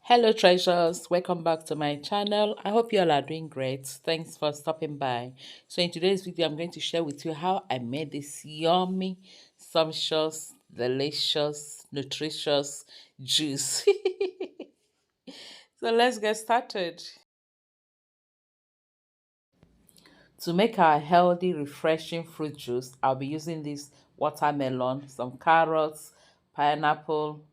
Hello treasures, welcome back to my channel. I hope you all are doing great. Thanks for stopping by. So in today's video, I'm going to share with you how I made this yummy, sumptuous, delicious, nutritious juice. So let's get started. To make our healthy, refreshing fruit juice, I'll be using this watermelon, some carrots, pineapple,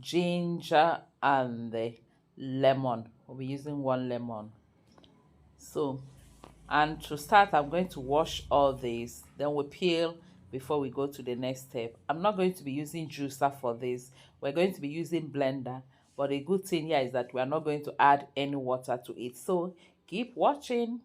ginger, and the lemon. We'll be using one lemon. So, and to start, I'm going to wash all these. Then we peel before we go to the next step. I'm not going to be using juicer for this. We're going to be using blender. But the good thing here is that we are not going to add any water to it. So keep watching.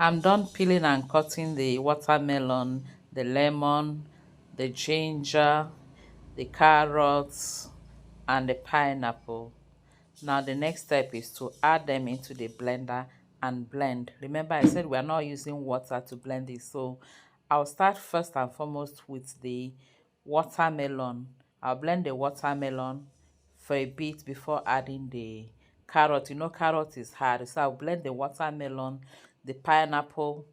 I'm done peeling and cutting the watermelon, the lemon, the ginger, the carrots, and the pineapple. Now the next step is to add them into the blender and blend. Remember I said we are not using water to blend this, so I'll start first and foremost with the watermelon. I'll blend the watermelon for a bit before adding the carrot. You know carrot is hard, so I'll blend the watermelon, the pineapple,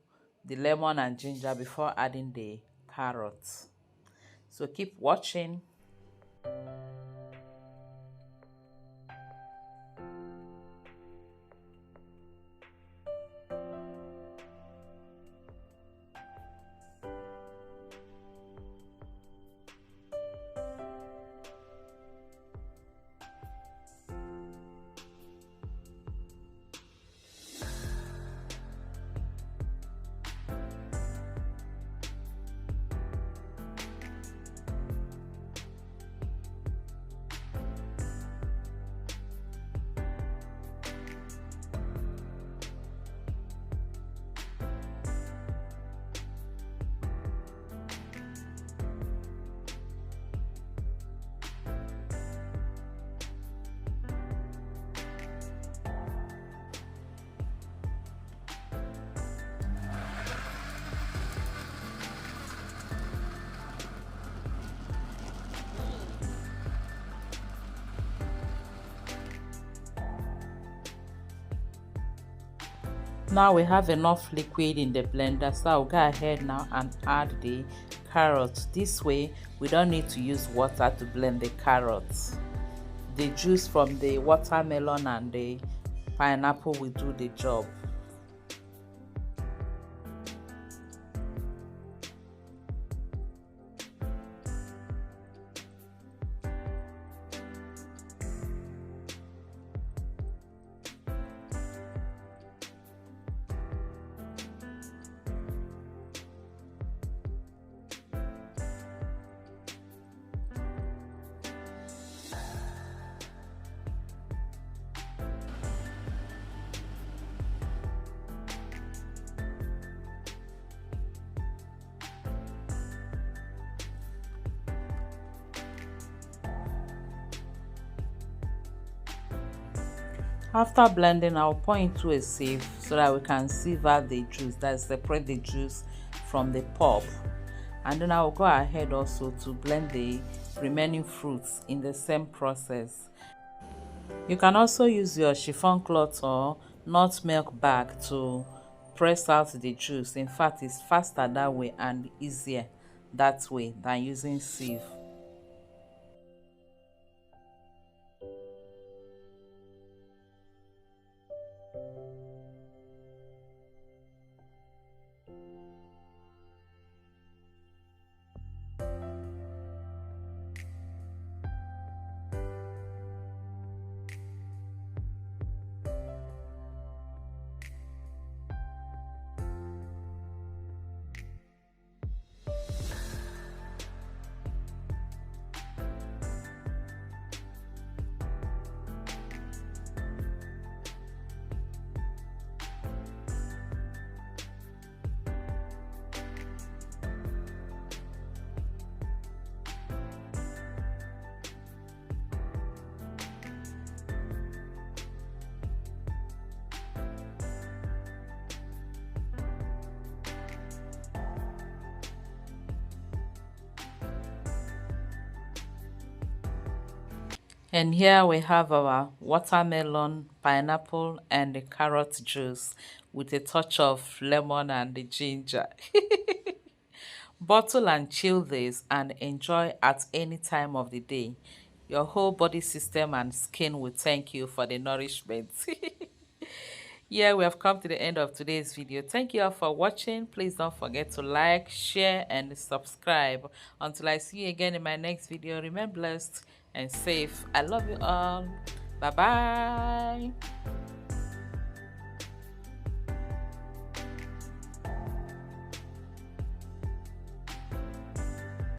the lemon and ginger before adding the carrots. So keep watching. Now we have enough liquid in the blender, so I'll go ahead now and add the carrots. This way we don't need to use water to blend the carrots. The juice from the watermelon and the pineapple will do the job. After blending, I'll pour into a sieve so that we can sieve out the juice, that separate the juice from the pulp. And then I'll go ahead also to blend the remaining fruits in the same process. You can also use your chiffon cloth or nut milk bag to press out the juice. In fact, it's faster that way and easier that way than using sieve. And here we have our watermelon, pineapple, and the carrot juice with a touch of lemon and the ginger. Bottle and chill this and enjoy at any time of the day. Your whole body system and skin will thank you for the nourishment. Yeah, we have come to the end of today's video. Thank you all for watching. Please don't forget to like, share, and subscribe. Until I see you again in my next video, remain blessed and safe. I love you all. Bye bye.